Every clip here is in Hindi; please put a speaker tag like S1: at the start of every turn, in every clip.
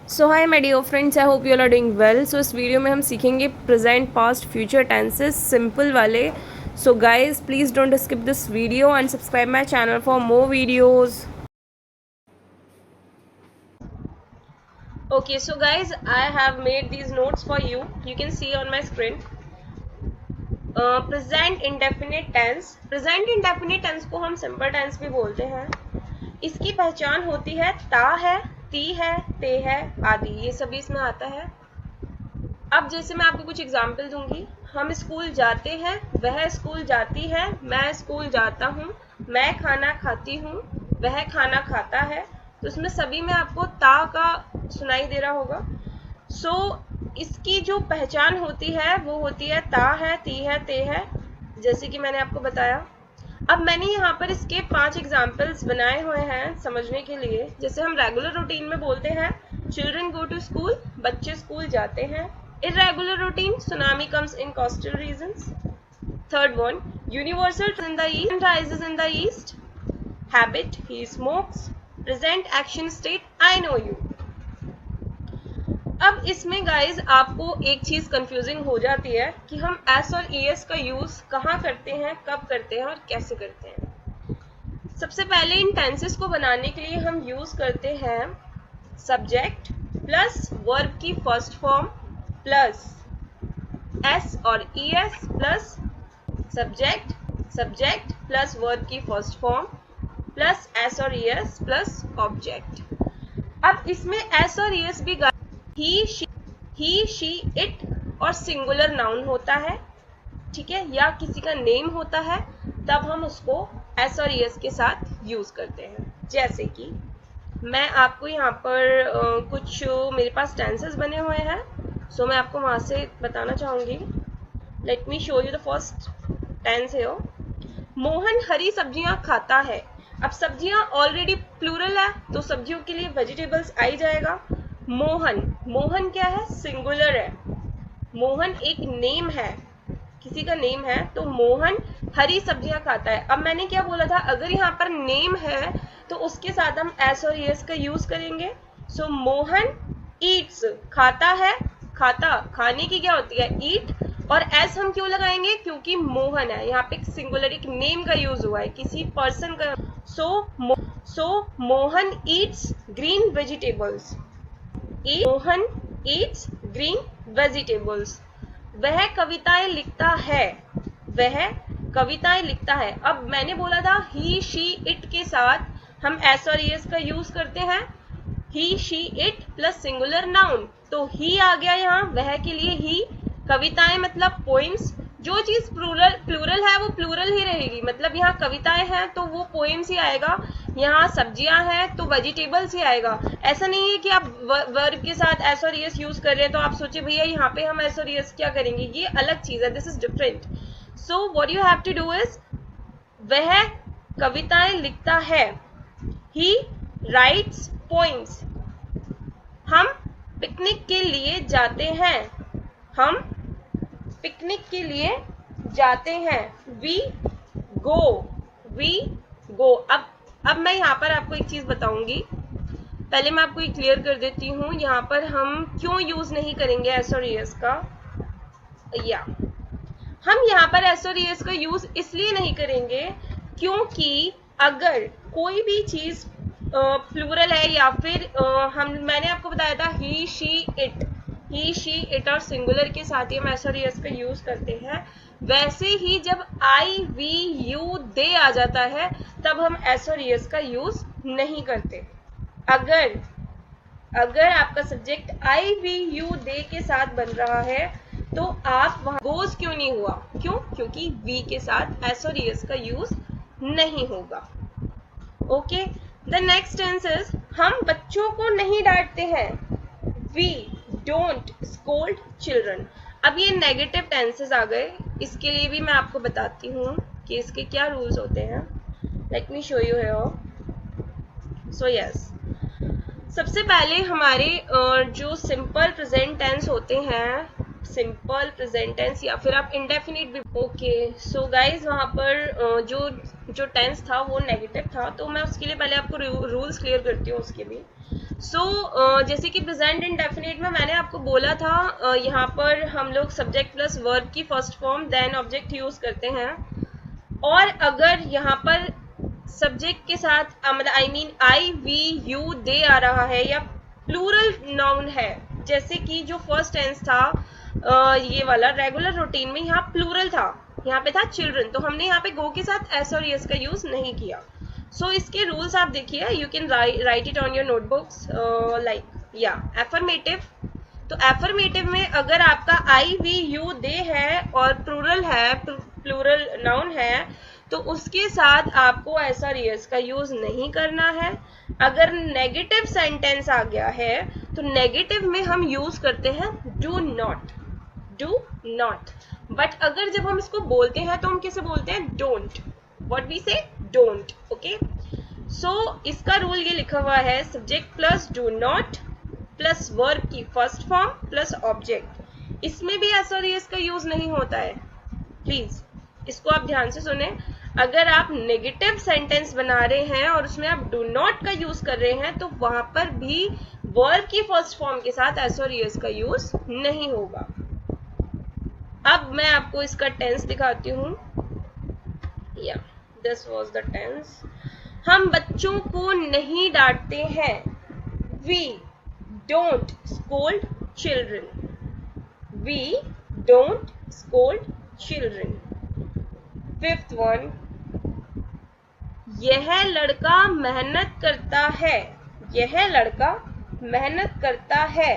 S1: So hi my dear friends, I hope you are doing well. So इस वीडियो में हम सीखेंगे present, past, future tenses simple वाले। So guys please don't skip this video and subscribe my channel for more videos. Okay, so guys, I have made these notes for you. You can see on my screen. Present indefinite tense. Present indefinite tense को हम सिंपल टेंस भी बोलते हैं। इसकी पहचान होती है ता है, ती है, ते है आदि, ये सभी इसमें आता है। अब जैसे मैं आपको कुछ एग्जाम्पल दूंगी। हम स्कूल जाते हैं, वह स्कूल जाती है, मैं स्कूल जाता हूँ, मैं खाना खाती हूँ, वह खाना खाता है। तो इसमें सभी में आपको ता का सुनाई दे रहा होगा। सो इसकी जो पहचान होती है वो होती है ता है, ती है, ते है, जैसे कि मैंने आपको बताया। अब मैंने यहाँ पर इसके 5 एग्जाम्पल्स बनाए हुए हैं समझने के लिए। जैसे हम रेगुलर रूटीन में बोलते हैं चिल्ड्रन गो टू स्कूल, बच्चे स्कूल जाते हैं। Irregular routine, tsunami comes in coastal regions. Third one, universal in the east, rises in the east. Habit, he smokes. Present action state, I know you. अब इसमें गाइज आपको एक चीज कंफ्यूजिंग हो जाती है कि हम एस और ईएस का यूज कहाँ करते हैं, कब करते हैं और कैसे करते हैं। सबसे पहले इन टेंसेस को बनाने के लिए हम यूज करते हैं सब्जेक्ट प्लस वर्ब की फर्स्ट फॉर्म प्लस एस और es plus subject plus verb की फर्स्ट फॉर्म प्लस एस और ईएस प्लस ऑब्जेक्ट। अब इसमें एस और ईएस भी ही, शी, इट और सिंगुलर नाउन होता है, ठीक है, या किसी का नेम होता है, तब हम उसको एस और ईएस के साथ यूज करते हैं। जैसे कि मैं आपको यहाँ पर कुछ मेरे पास टेंसेस बने हुए हैं, सो मैं आपको वहां से बताना चाहूंगी। Let me show you the first tense है। मोहन हरी सब्जियां खाता है। अब सब्जियां ऑलरेडी प्लूरल है तो सब्जियों के लिए वेजिटेबल्स आ ही जाएगा। मोहन क्या है, सिंगुलर है। मोहन एक नेम है, किसी का नेम है, तो मोहन हरी सब्जियां खाता है। अब मैंने क्या बोला था, अगर यहाँ पर नेम है तो उसके साथ हम एस और एस का यूज करेंगे। सो मोहन ईट्स, खाता है, खाने की क्या होती है, ईट, और एस हम क्यों लगाएंगे, क्योंकि मोहन है, यहाँ पे सिंगुलर एक नेम का यूज हुआ है, किसी पर्सन का। So Mohan eats green vegetables. Mohan eats green vegetables. वह कविताएं लिखता है, वह कविताएं लिखता है। अब मैंने बोला था ही, शी, इट के साथ हम एस और एस का यूज करते हैं। He, she, it plus singular noun, तो ही आ गया यहाँ, वह के लिए ही। कविताएं मतलब पोइम्स, जो चीज प्लूरल है वो प्लूरल ही रहेगी, मतलब यहाँ कविताएं हैं तो वो पोएम्स ही आएगा, यहाँ सब्जियां हैं तो वेजिटेबल्स ही आएगा। ऐसा नहीं है कि आप वर्ब के साथ एस और एस यूज कर रहे हैं तो आप सोचे भैया यहाँ पे हम एस और एस क्या करेंगे, ये अलग चीज है, this is different. So what you have to do is, वह कविताएं लिखता है, ही राइट्स पोइम्स। हम पिकनिक के लिए जाते हैं, हम पिकनिक के लिए जाते हैं। We go. अब मैं यहाँ पर आपको एक चीज बताऊंगी। पहले मैं आपको क्लियर कर देती हूँ, यहाँ पर हम क्यों यूज नहीं करेंगे एस और एस का। या हम यहाँ पर एस और एस का यूज इसलिए नहीं करेंगे क्योंकि अगर कोई भी चीज प्लूरल है या फिर मैंने आपको बताया था ही, शी, इट और सिंगुलर के साथ ही हम एस और एस का यूज करते हैं। वैसे ही जब आई, वी, यू, दे आ जाता है तब हम एस और एस का यूज नहीं करते। अगर आपका सब्जेक्ट आई, वी, यू, दे के साथ बन रहा है तो आप वहां गोज क्यों नहीं हुआ, क्योंकि वी के साथ एस और एस का यूज नहीं होगा। Okay, the next tense is, हम बच्चों को नहीं डांटते हैं। We don't scold children. अब ये नेगेटिव टेंसेस आ गए, इसके लिए भी मैं आपको बताती हूँ कि इसके क्या रूल्स होते हैं। Late me show you here. So yes, सबसे पहले हमारे जो सिंपल प्रेजेंट टेंस होते हैं, सिंपल प्रेजेंट टेंस या फिर आप इंडेफिनिट भी। ओके, सो गाइज वहाँ पर जो टेंस था वो नेगेटिव था, तो मैं उसके लिए पहले आपको रूल्स क्लियर करती हूँ उसके भी। जैसे कि प्रेजेंट इंडेफिनिट में मैंने आपको बोला था यहाँ पर हम लोग सब्जेक्ट प्लस वर्ब की first form then object use करते हैं, और अगर यहाँ पर सब्जेक्ट के साथ I mean I we you they आ रहा है या प्लूरल नाउन है, जैसे कि जो फर्स्ट टेंस था ये वाला रेगुलर रूटीन में यहाँ प्लूरल था, यहाँ पे था चिल्ड्रन, तो हमने यहाँ पे गो के साथ एस और यस का यूज नहीं किया। इसके रूल्स आप देखिए, you can write it on your notebooks like या एफर्मेटिव। तो एफर्मेटिव में अगर आपका आई वी यू दे है और प्लूरल है, प्लूरल नाउन है, तो उसके साथ आपको एस और यस का यूज नहीं करना है। अगर नेगेटिव सेंटेंस आ गया है तो नेगेटिव में हम यूज करते हैं do not, do not. But अगर जब हम इसको बोलते हैं तो हम कैसे बोलते हैं, डोंट, व्हाट वी से, डोंट। ओके, इसका रूल ये लिखा हुआ है, subject plus do not plus verb की फर्स्ट फॉर्म प्लस ऑब्जेक्ट। इसमें भी एस और यस का यूज नहीं होता है, प्लीज इसको आप ध्यान से सुने। अगर आप नेगेटिव सेंटेंस बना रहे हैं और उसमें आप डू नॉट का यूज कर रहे हैं तो वहां पर भी वर्ब की फर्स्ट फॉर्म के साथ एस और यस का यूज नहीं होगा। अब मैं आपको इसका टेंस दिखाती हूँ। या दिस वाज द टेंस। हम बच्चों को नहीं डांटते हैं, we don't scold children, we don't scold children. Fifth one, यह लड़का मेहनत करता है, यह लड़का मेहनत करता है।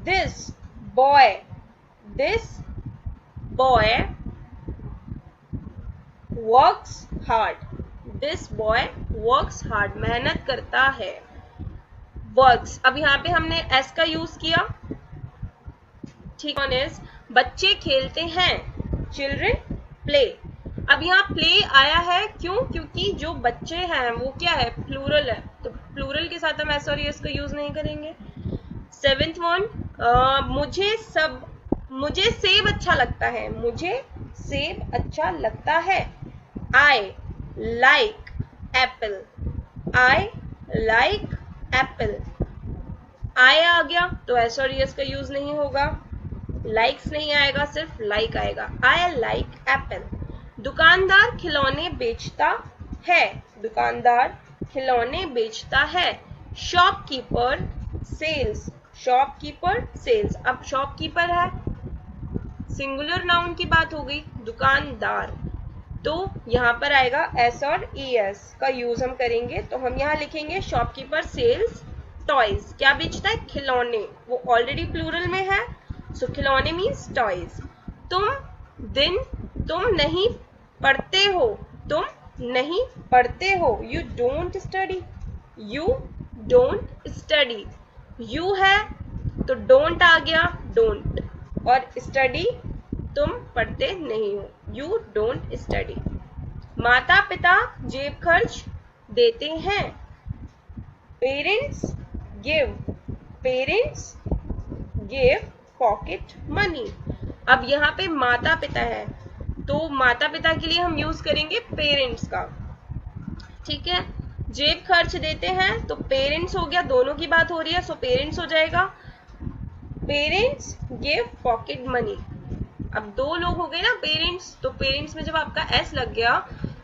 S1: This boy works hard, this boy works hard, मेहनत करता है। वर्क्स, अब यहाँ पे हमने एस का यूज किया, ठीक है। बच्चे खेलते हैं, चिल्ड्रन प्ले। अब यहाँ प्ले आया है, क्यों? क्योंकि जो बच्चे हैं वो क्या है, प्लूरल है, तो प्लूरल के साथ हम एस और यस का यूज नहीं करेंगे। सेवेंथ वन, मुझे सेब अच्छा लगता है, मुझे सेब अच्छा लगता है। I like apple, I like apple. I आ गया तो एस और यस का यूज नहीं होगा, लाइक्स नहीं आएगा, सिर्फ लाइक आएगा। I like apple. दुकानदार खिलौने बेचता है, दुकानदार खिलौने बेचता है। Shopkeeper sells, shopkeeper sells. अब शॉपकीपर है, सिंगुलर नाउन की बात हो गई, दुकानदार, तो यहाँ पर आएगा एस और ईएस का यूज हम करेंगे। तो हम यहाँ लिखेंगे शॉपकीपर सेल्स टॉयज। क्या बेचता है, खिलौने, वो ऑलरेडी प्लूरल में है, सो खिलौने मीन्स टॉयज। तुम नहीं पढ़ते हो, तुम नहीं पढ़ते हो। You don't study, you don't study. You है तो डोंट आ गया, डोंट, और स्टडी तुम पढ़ते नहीं हो, यू डोंट स्टडी। माता पिता जेब खर्च देते हैं, पेरेंट्स गिव पॉकेट मनी। अब यहाँ पे माता पिता है तो माता पिता के लिए हम यूज करेंगे पेरेंट्स का, ठीक है। जेब खर्च देते हैं तो पेरेंट्स हो गया, दोनों की बात हो रही है, सो पेरेंट्स हो जाएगा। Parents give pocket money. अब दो लोग हो गए ना पेरेंट्स, तो पेरेंट्स में जब आपका एस लग गया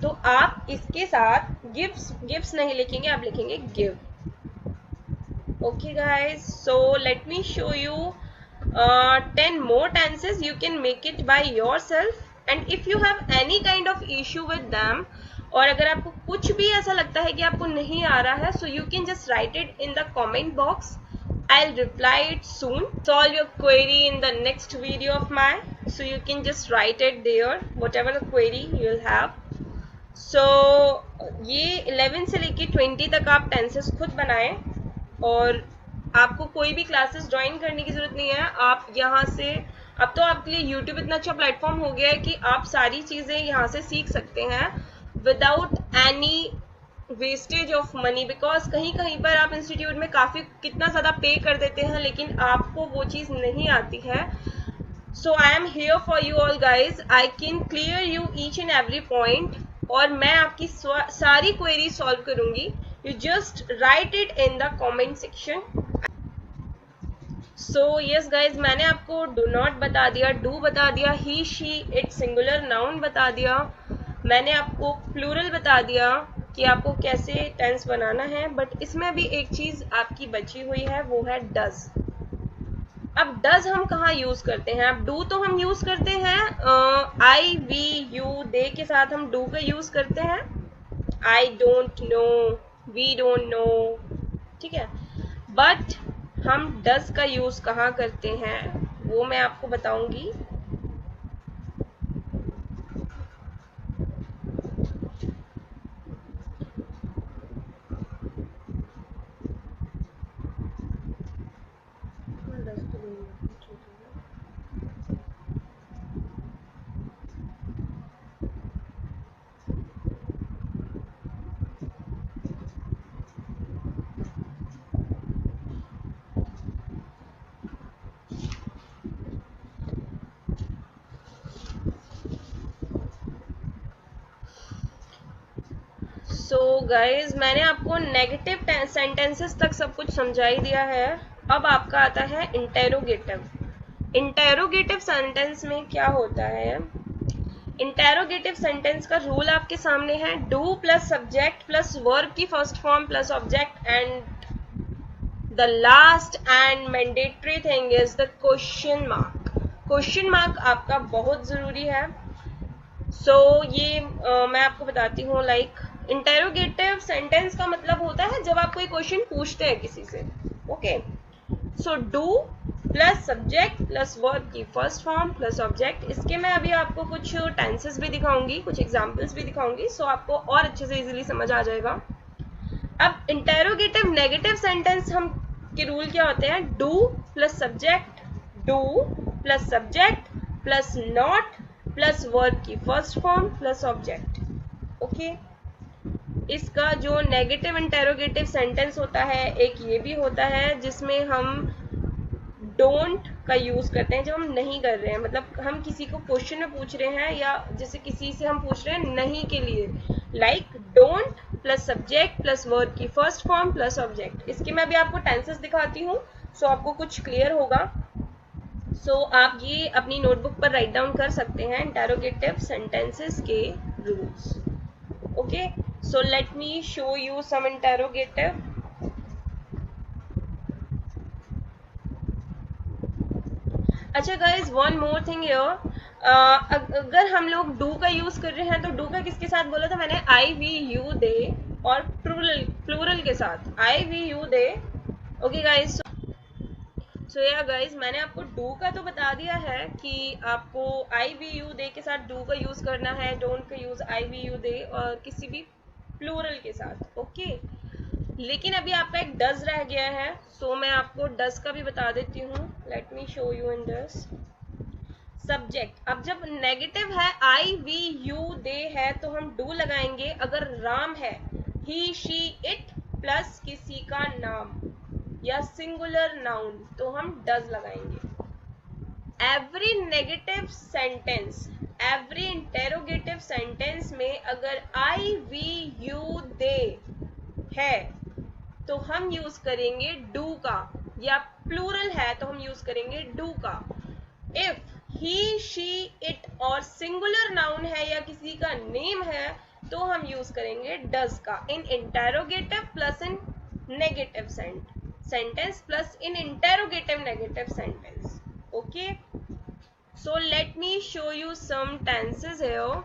S1: तो आप इसके साथ गिव्स नहीं लिखेंगे, आप लिखेंगे give. Okay guys, so let me show you 10 more tenses. You can make it by yourself, and if you have any kind of issue with them, और अगर आपको कुछ भी ऐसा लगता है कि आपको नहीं आ रहा है, so you can just write it in the comment box. I'll reply it soon. Solve your query in the next video of mine, so you can just write it there, whatever the query you'll have. So ये 11 से लेके 20 तक आप tenses खुद बनाएं, और आपको कोई भी क्लासेस ज्वाइन करने की जरूरत नहीं है। आप यहाँ से, अब तो आपके लिए यूट्यूब इतना अच्छा प्लेटफॉर्म हो गया है कि आप सारी चीजें यहाँ से सीख सकते हैं without any wastage of money, because कहीं कहीं पर आप इंस्टीट्यूट में काफी कितना ज्यादा पे कर देते हैं लेकिन आपको वो चीज नहीं आती है। So I am here for you all guys, I can clear you each and every point, और मैं आपकी सारी क्वेरी सॉल्व करूंगी। You just write it in the comment section. So yes guys, मैंने आपको do not बता दिया, do बता दिया, he she it singular noun बता दिया, मैंने आपको plural बता दिया कि आपको कैसे टेंस बनाना है, बट इसमें भी एक चीज आपकी बची हुई है, वो है does. अब डज हम कहाँ यूज करते हैं? अब डू तो हम यूज करते हैं आई वी यू दे के साथ हम डू का यूज करते हैं. I don't know, we don't know, ठीक है. बट हम डज का यूज कहाँ करते हैं वो मैं आपको बताऊंगी. सो गाइज, मैंने आपको नेगेटिव सेंटेंसेस तक सब कुछ समझा ही दिया है. अब आपका आता है इंटेरोगेटिव. इंटेरोगेटिव सेंटेंस में क्या होता है? इंटेरोगेटिव सेंटेंस का रूल आपके सामने है. Do plus subject plus verb की first form plus object and the last and mandatory thing is the question mark. Question mark आपका बहुत जरूरी है. सो ये मैं आपको बताती हूँ. लाइक इंटेरोगेटिव सेंटेंस का मतलब होता है जब आप कोई क्वेश्चन पूछते हैं किसी से. Okay, so do plus subject plus verb की फर्स्ट फॉर्म प्लस ऑब्जेक्ट. इसके मैं अभी आपको कुछ टेंसेस भी दिखाऊंगी, कुछ एग्जांपल्स भी दिखाऊंगी, सो आपको और अच्छे से इजीली समझ आ जाएगा. अब इंटेरोगेटिव नेगेटिव सेंटेंस हम के रूल क्या होते हैं? Do plus subject, do plus subject plus not plus verb की first form plus object. Okay, इसका जो नेगेटिव इंटेरोगेटिव सेंटेंस होता है, एक ये भी होता है जिसमें हम डोंट का यूज करते हैं जब हम नहीं कर रहे हैं. मतलब हम किसी को क्वेश्चन में पूछ रहे हैं या जैसे किसी से हम पूछ रहे हैं नहीं के लिए. Like don't plus subject plus verb की फर्स्ट फॉर्म प्लस ऑब्जेक्ट. इसके मैं भी आपको टेंसेस दिखाती हूँ, सो आपको कुछ क्लियर होगा. सो आप ये अपनी नोटबुक पर राइट डाउन कर सकते हैं इंटेरोगेटिव सेंटेंसेस के rules. Okay, so let me show you some interrogative. अच्छा guys, one more thing here. अगर हम लोग डू का यूज कर रहे हैं तो डू का किसके साथ बोला था मैंने? आई वी यू दे, और प्लूरल के साथ I we you they. Okay guys, so या गाइज, मैंने आपको डू का तो बता दिया है कि आपको आई वी यू दे के साथ डू का यूज करना है, डोंट का use I we you they और किसी भी प्लूरल के साथ. ओके, लेकिन अभी आपका एक डज रह गया है, सो मैं आपको डज का भी बता देती हूँ. Late me show you in this. Subject, अब जब नेगेटिव है आई वी यू दे है तो हम डू लगाएंगे. अगर राम है ही शी इट प्लस किसी का नाम या सिंगुलर नाउन तो हम डज लगाएंगे. Every negative sentence, every interrogative sentence में अगर आई वी यू दे है तो हम यूज करेंगे डू का, या प्लूरल है तो हम यूज करेंगे डू का. इफ ही शी इट और सिंगुलर नाउन है या किसी का नेम है तो हम यूज करेंगे डज का in interrogative plus in negative sentence plus in interrogative negative sentence. Okay, so let me show you some tenses here.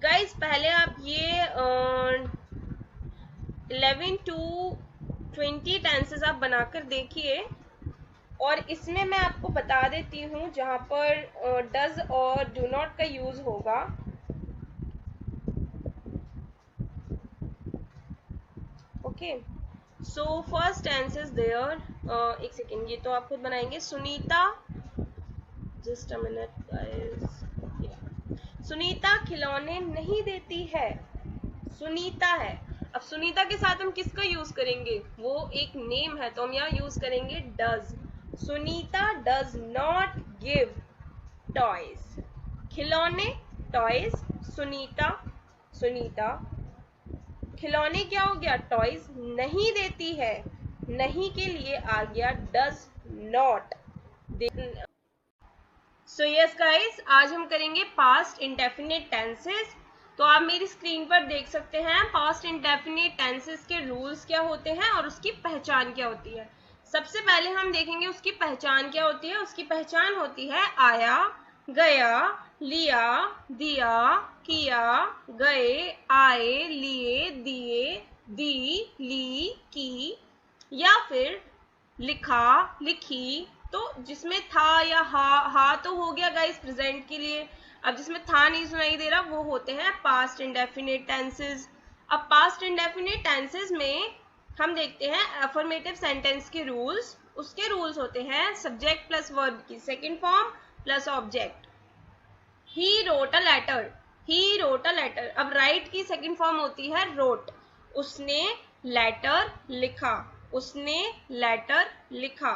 S1: Guys, पहले आप ये 11 to 20 tenses आप बनाकर देखिए, और इसमें मैं आपको बता देती हूँ जहां पर डज और डू नॉट का यूज होगा. Okay, so first tense is there. एक सेकेंड, ये तो आप खुद बनाएंगे. Sunita, just a minute guys. Sunita खिलौने नहीं देती है. सुनीता है. अब सुनीता के साथ हम किसका यूज करेंगे? वो एक नेम है तो हम यहाँ यूज करेंगे does. Sunita does not give toys. खिलौने टॉयज, सुनीता खिलौने क्या हो गया, टॉयज नहीं देती है, नहीं के लिए आ गया does not. So yes guys, आज हम करेंगे पास्ट इंडेफिनिट टेंसेस। तो आप मेरी स्क्रीन पर देख सकते हैं पास्ट इंडेफिनिट टेंसेस के रूल्स क्या होते हैं और उसकी पहचान क्या होती है। सबसे पहले हम देखेंगे उसकी पहचान क्या होती है। उसकी पहचान होती है आया, गया, लिया, दिया, किया, गए, आए, लिए, दिए, दी, ली, की, या फिर लिखा, लिखी। तो जिसमें था या हा तो हो गया गाइस प्रेजेंट के लिए। अब जिसमें था नहीं सुनाई दे रहा वो होते हैं पास्ट इंडेफिनिट टेंसेस। अब पास्ट इंडेफिनिट टेंसेस में हम देखते हैं अफर्मेटिव सेंटेंस के रूल्स। उसके रूल्स होते हैं सब्जेक्ट प्लस वर्ब की second form plus object. He wrote a letter, he wrote a letter. अब राइट की सेकंड फॉर्म होती है रोट। उसने लेटर लिखा, उसने लेटर लिखा।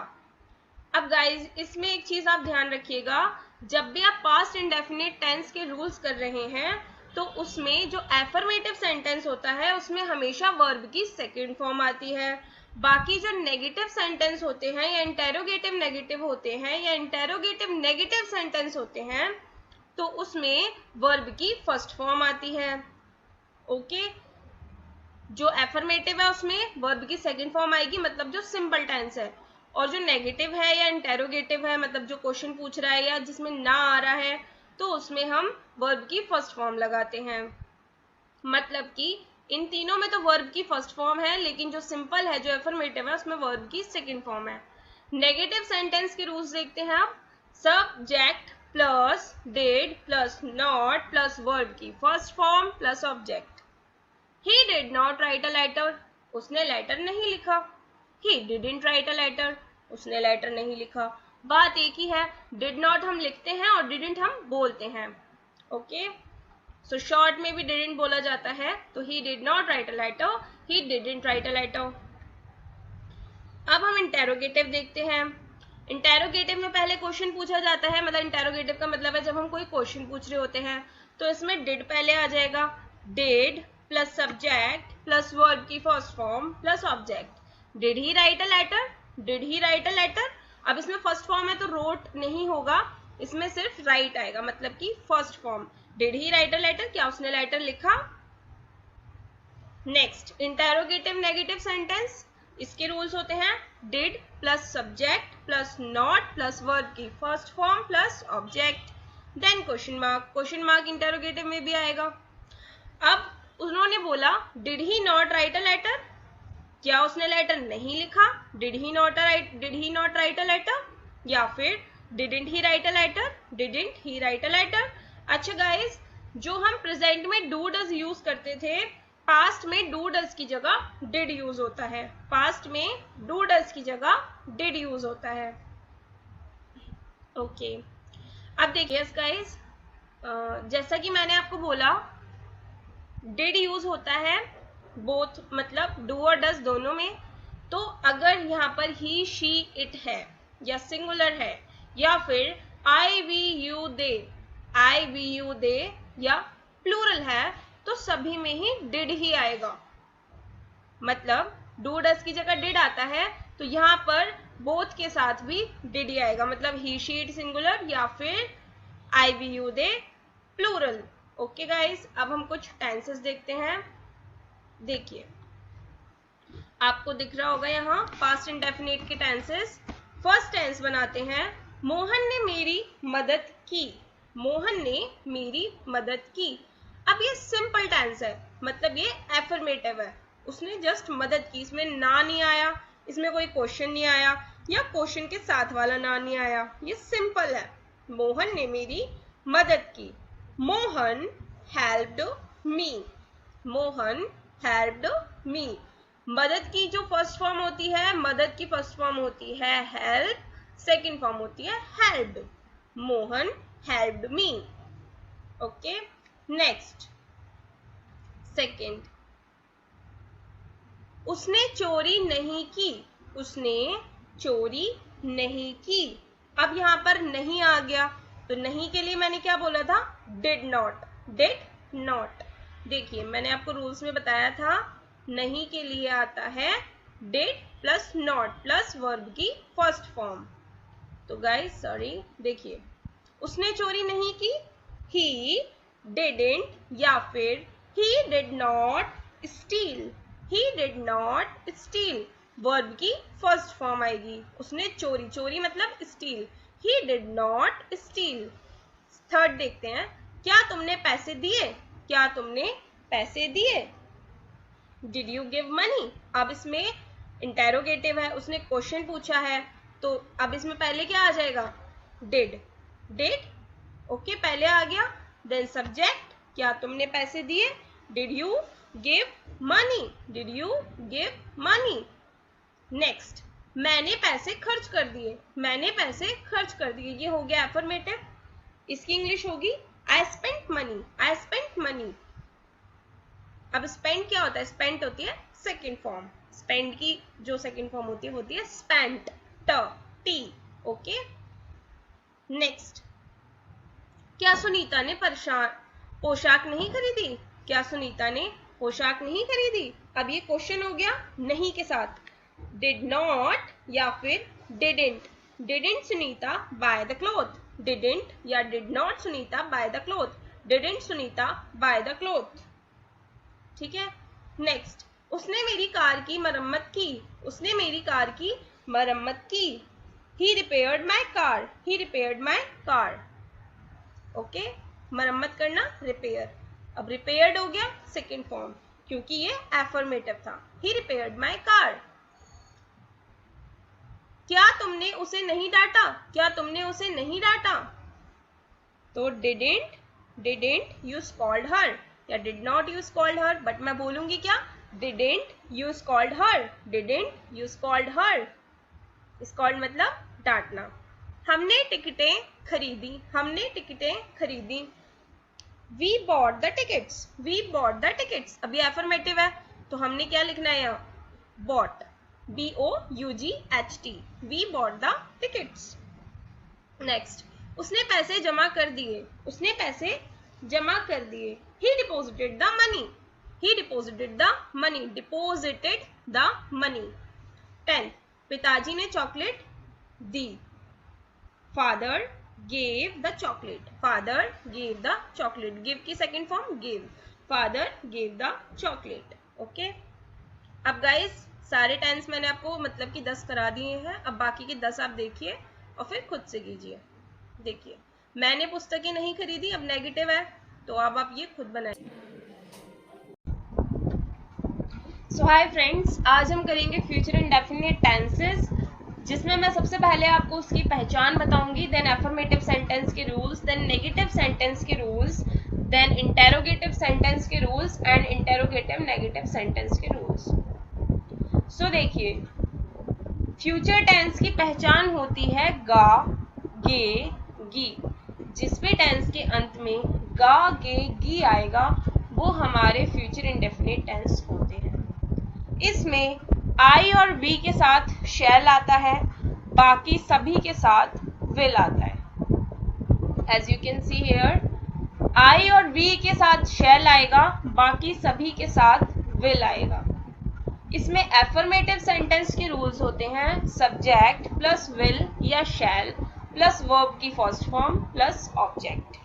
S1: अब गाइज इसमें एक चीज आप ध्यान रखिएगा, जब भी आप पास्ट इंडेफिनिट टेंस के रूल्स कर रहे हैं तो उसमें जो एफर्मेटिव सेंटेंस होता है उसमें हमेशा वर्ब की सेकंड फॉर्म आती है। बाकी जो नेगेटिव सेंटेंस होते हैं या इंटेरोगेटिव नेगेटिव होते हैं या इंटेरोगेटिव नेगेटिव सेंटेंस होते हैं तो उसमें वर्ब की फर्स्ट फॉर्म आती है। ओके, जो एफर्मेटिव है उसमें वर्ब की सेकंड फॉर्म आएगी, मतलब जो सिंपल टेंस है। और जो नेगेटिव है या इंटेरोगेटिव है, मतलब जो क्वेश्चन पूछ रहा है या जिसमें ना आ रहा है, तो उसमें हम वर्ब की फर्स्ट फॉर्म लगाते हैं। मतलब कि इन तीनों में तो वर्ब की फर्स्ट फॉर्म है, लेकिन जो सिंपल है, जो एफर्मेटिव है, उसमें वर्ब की सेकंड फॉर्म है। नेगेटिव सेंटेंस के रूल्स देखते हैं आप। Subject plus did plus not plus verb की first form plus object. He did not write a letter, उसने लेटर नहीं लिखा। He didn't write a letter, उसने लेटर नहीं लिखा। बात एक ही है, did not हम लिखते हैं और didn't हम बोलते हैं। ओके, सो शॉर्ट में भी didn't बोला जाता है, तो he did not write a letter, he didn't write a letter। अब हम इंटेरोगेटिव देखते हैं। इंटेरोगेटिव में पहले क्वेश्चन पूछा जाता है, मतलब इंटेरोगेटिव का मतलब है जब हम कोई क्वेश्चन पूछ रहे होते हैं तो इसमें डिड पहले आ जाएगा। Did plus subject plus verb की first form plus object. Did he write a letter, did he write a letter. अब इसमें फर्स्ट फॉर्म है तो रोट नहीं होगा, इसमें सिर्फ राइट आएगा, मतलब कि first form. Did he write a letter, क्या उसने लेटर लिखा। नेक्स्ट, इंटेरोगेटिव नेगेटिव सेंटेंस, इसके रूल्स होते हैं did plus subject plus not plus verb की first form plus object, then question mark. Question mark interrogative में भी आएगा। अब उन्होंने बोला did he not write a letter, क्या उसने लेटर नहीं लिखा। Did he not write a letter, या फिर didn't he write a letter, didn't he write a letter. अच्छा गाइस, जो हम प्रेजेंट में डू डज यूज करते थे, पास्ट में डू डज की जगह डिड यूज होता है। पास्ट में डू डज की जगह डिड यूज होता है। ओके, अब देखिए गाइस, जैसा कि मैंने आपको बोला डिड यूज होता है बोथ, मतलब डू और डज दोनों में। तो अगर यहाँ पर ही शी इट है या सिंगुलर है या फिर आई वी यू दे या प्लूरल है तो सभी में ही डिड ही आएगा। मतलब डू डज की जगह डिड आता है तो यहाँ पर बोथ के साथ भी डिड ही आएगा, मतलब ही शी इट सिंगुलर या फिर I we you they plural. Okay guys, अब हम कुछ टेंसेस देखते हैं। देखिए आपको दिख रहा होगा यहाँ पास्ट इंडेफिनिट के टेंसेस। फर्स्ट टेंस बनाते हैं, मोहन ने मेरी मदद की। मोहन ने मेरी मदद की। अब ये सिंपल टेंस है, मतलब ये एफर्मेटिव है, उसने जस्ट मदद की। इसमें ना नहीं आया, इसमें कोई क्वेश्चन नहीं आया या क्वेश्चन के साथ वाला ना नहीं आया, ये सिंपल है। मोहन ने मेरी मदद की। Mohan helped me, Mohan helped me. मदद की जो फर्स्ट फॉर्म होती है, मदद की फर्स्ट फॉर्म होती है हेल्प, सेकंड फॉर्म होती है helped. Mohan helped me. Okay, next second, उसने चोरी नहीं की। उसने चोरी नहीं की। अब यहां पर नहीं आ गया तो नहीं के लिए मैंने क्या बोला था, डिड नॉट। डिड नॉट, देखिए मैंने आपको रूल्स में बताया था नहीं के लिए आता है did plus not plus verb की फर्स्ट फॉर्म। तो गाइस सॉरी, देखिए उसने चोरी नहीं की, ही डिडंट, या फिर he did not steel, he did not steel, verb की फर्स्ट फॉर्म आएगी। उसने चोरी, चोरी मतलब steel, he did not steel. Third देखते हैं, क्या तुमने पैसे दिए, क्या तुमने पैसे दिए, डिड यू गिव मनी। अब इसमें इंटेरोगेटिव है, उसने क्वेश्चन पूछा है, तो अब इसमें पहले क्या आ जाएगा, डिड, डिड, ओके पहले आ गया। देन सब्जेक्ट, क्या तुमने पैसे दिए, did you give money, did you give money. Next, मैंने पैसे खर्च कर दिए, मैंने पैसे खर्च कर दिए, ये हो गया एफर्मेटिव। इसकी इंग्लिश होगी I spent money, I spent money. अब स्पेंड क्या होता है, स्पेंट होती है सेकेंड फॉर्म, स्पेंड की जो सेकेंड फॉर्म होती है स्पेंट, टी, ओके। नेक्स्ट, क्या सुनीता ने पोशाक नहीं खरीदी, क्या सुनीता ने पोशाक नहीं खरीदी। अब ये क्वेश्चन हो गया नहीं के साथ, डिड नॉट या फिर didn't, didn't Sunita buy the cloth, didn't या did not Sunita buy the cloth, didn't Sunita buy the cloth, ठीक है। नेक्स्ट, उसने मेरी कार की मरम्मत की, उसने मेरी कार की मरम्मत की, he repaired my car, he repaired my car, okay. मरम्मत करना रिपेयर, अब रिपेयर्ड हो गया सेकेंड फॉर्म क्योंकि ये एफर्मेटिव था, ही रिपेयर्ड माई कार। क्या तुमने उसे नहीं डांटा, क्या तुमने उसे नहीं डांटा, तो didn't, didn't you scold her या did not you scold her, but मैं बोलूंगी क्या, didn't you scold her, didn't you scold her. Scold मतलब डांटना। हमने टिकटें खरीदी, हमने टिकटें खरीदी, we bought the tickets, we bought the tickets. अभी एफर्मेटिव है तो हमने क्या लिखना है यहाँ, bought, BOUGHT, we bought the tickets. Next, उसने पैसे जमा कर दिए, उसने पैसे जमा कर दिए, he deposited the money, he deposited the money, deposited the money। 10, पिताजी ने chocolate the, father gave the chocolate, father gave the chocolate, give की second form give, father gave the chocolate, okay. अब गाइस सारे टेंस मैंने आपको मतलब कि 10 करा दिए हैं, अब बाकी के 10 आप देखिए और फिर खुद से कीजिए। देखिए मैंने पुस्तकें नहीं खरीदी, अब नेगेटिव है तो अब आप ये खुद बनाइए। सो हाय फ्रेंड्स, आज हम करेंगे फ्यूचर इंडेफिनिट टेंसेस, जिसमें मैं सबसे पहले आपको उसकी पहचान बताऊंगी, देन एफर्मेटिव सेंटेंस के रूल्स, देन नेगेटिव सेंटेंस के रूल्स, देन इंटेरोगेटिव सेंटेंस के rules and interrogative negative sentence के रूल्स। सो देखिए, फ्यूचर टेंस की पहचान होती है गा, गे, गी। जिस भी टेंस के अंत में गा, गे, गी आएगा वो हमारे फ्यूचर इंडेफिनिट टेंस होते हैं। इसमें आई और वी के साथ शैल आता है, बाकी सभी के साथ विल आता है। As you can see here, I और वी के साथ शैल आएगा, बाकी सभी के साथ विल आएगा। इसमें एफर्मेटिव सेंटेंस के रूल्स होते हैं सब्जेक्ट प्लस विल या शैल प्लस वर्ब की first form plus object.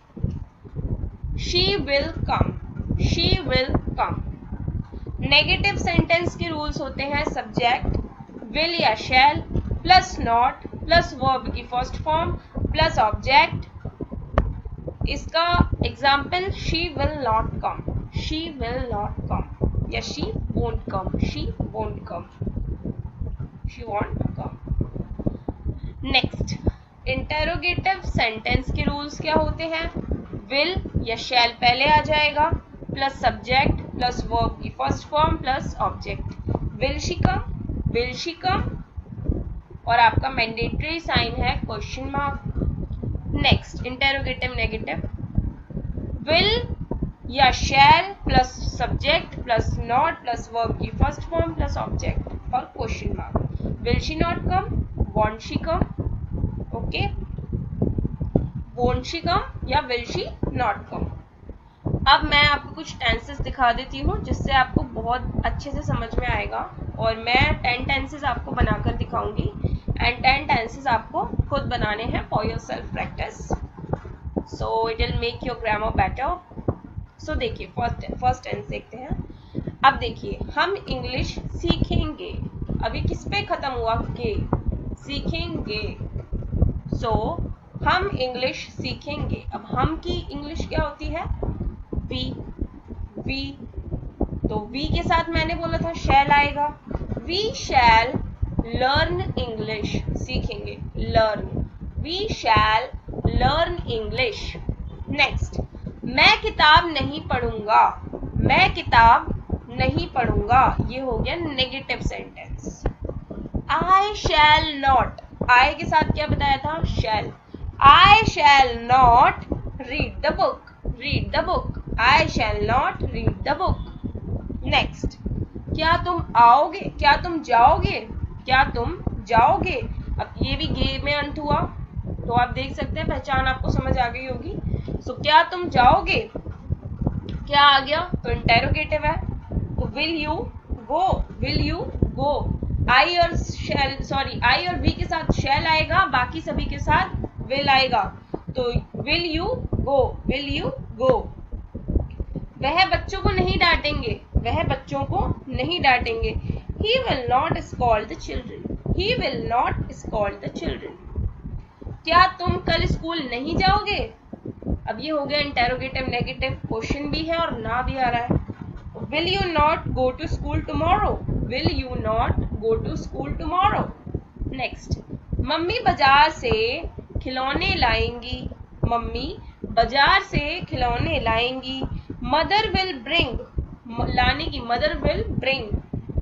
S1: She will come, she will come. Negative sentence के रूल्स होते हैं सब्जेक्ट, विल या shall plus not plus verb की फर्स्ट फॉर्म प्लस ऑब्जेक्ट। इसका example, she will not come, she will not come या she won't come, she won't come, she won't come. Next, interrogative sentence के रूल्स क्या होते हैं, विल या शैल पहले आ जाएगा प्लस सब्जेक्ट प्लस वर्ब की first form plus object. Will she come, will she come, और आपका मैंडेटरी साइन है question mark. Next, interrogative negative, will या shall plus subject plus not plus verb की फर्स्ट फॉर्म प्लस ऑब्जेक्ट और question mark. Will she not come, won't she come, okay, won't she come या विल शी नॉट कम। अब मैं आपको कुछ टेंसेस दिखा देती हूँ जिससे आपको बहुत अच्छे से समझ में आएगा, और मैं 10 टेंसेस आपको बनाकर दिखाऊंगी एंड 10 टेंसेस आपको खुद बनाने हैं for yourself practice, so it will make your grammar better. So देखिए फर्स्ट टेंस देखते हैं। अब देखिए हम इंग्लिश सीखेंगे, अभी किस पे खत्म हुआ, के, सीखेंगे। सो हम इंग्लिश सीखेंगे। अब हम की इंग्लिश क्या होती है, वी। तो वी के साथ मैंने बोला था शैल आएगा, वी शैल लर्न इंग्लिश, सीखेंगे, learn, we shall learn English. Next, मैं किताब नहीं पढ़ूंगा, मैं किताब नहीं पढ़ूंगा, ये हो गया negative sentence. I shall not, I के साथ क्या बताया था, shall, I shall not read the book, read the book, I shall not read the book. Next, क्या तुम आओगे, क्या तुम जाओगे, क्या तुम जाओगे। अब ये भी गे में अंत हुआ, तो आप देख सकते हैं, पहचान आपको समझ आ गई होगी। सो क्या तुम जाओगे, क्या आ गया, तो इंटेरोगेटिव है, तो will you go, will you go. I और शैल, सॉरी आई और वी के साथ शैल आएगा, बाकी सभी के साथ विल आएगा, तो will you go, will you गो। वह बच्चों को नहीं डांटेंगे, वह बच्चों को नहीं डांटेंगे। He will not scold the children, he will not scold the children। क्या तुम कल स्कूल नहीं जाओगे। अब ये हो गया इंटेरोगेटिव नेगेटिव, क्वेश्चन भी है और ना भी आ रहा है। Will you not go to school tomorrow, will you not go to school tomorrow। Next, mummy बाजार से खिलौने लाएंगी, मम्मी बाजार से खिलौने लाएंगी। मदर विल ब्रिंग, लाने की, mother will bring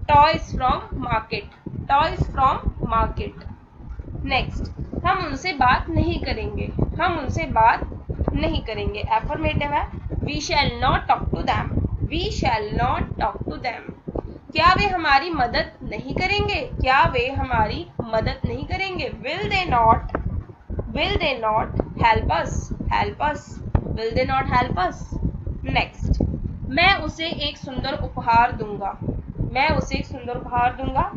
S1: toys from market, toys from market. Next, हम उनसे बात नहीं करेंगे, हम उनसे बात नहीं करेंगे, एफर्मेटिव है, we shall not talk to them, we shall not talk to them. क्या वे हमारी मदद नहीं करेंगे, क्या वे हमारी मदद नहीं करेंगे, will they not, will they not help us, help us, will they not help us. Next, मैं उसे एक सुंदर उपहार दूंगा, मैं उसे एक सुंदर उपहार दूंगा।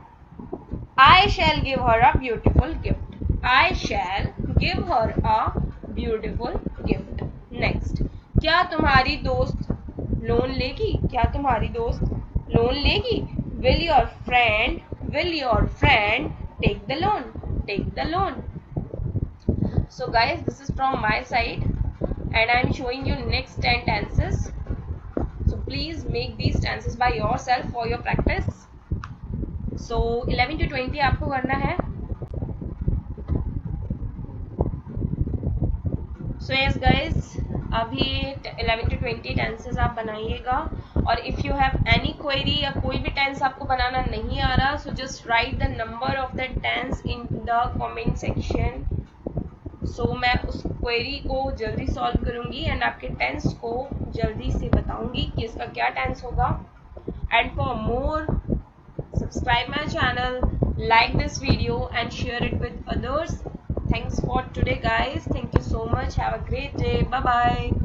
S1: I shall give her a beautiful gift, I shall give her a beautiful gift। Next, क्या तुम्हारी दोस्त लोन लेगी, क्या तुम्हारी दोस्त लोन लेगी। Will your friend take the loan, take the loan। So guys, this is from my side and I am showing you next 10 tenses, so please make these tenses by yourself for your practice। So 11 to 20 आपको करना है। So yes guys, अभी 11 to 20 टेंसेस आप बनाइएगा, और if you have any query या कोई भी टेंस आपको बनाना नहीं आ रहा, so just write the number of the tense in the comment section. So मैं उस क्वेरी को जल्दी सॉल्व करूंगी एंड आपके टेंस को जल्दी से बताऊंगी कि इसका क्या टेंस होगा। And for more, subscribe my channel, like this video and share it with others। Thanks for today guys, thank you so much, have a great day, bye bye।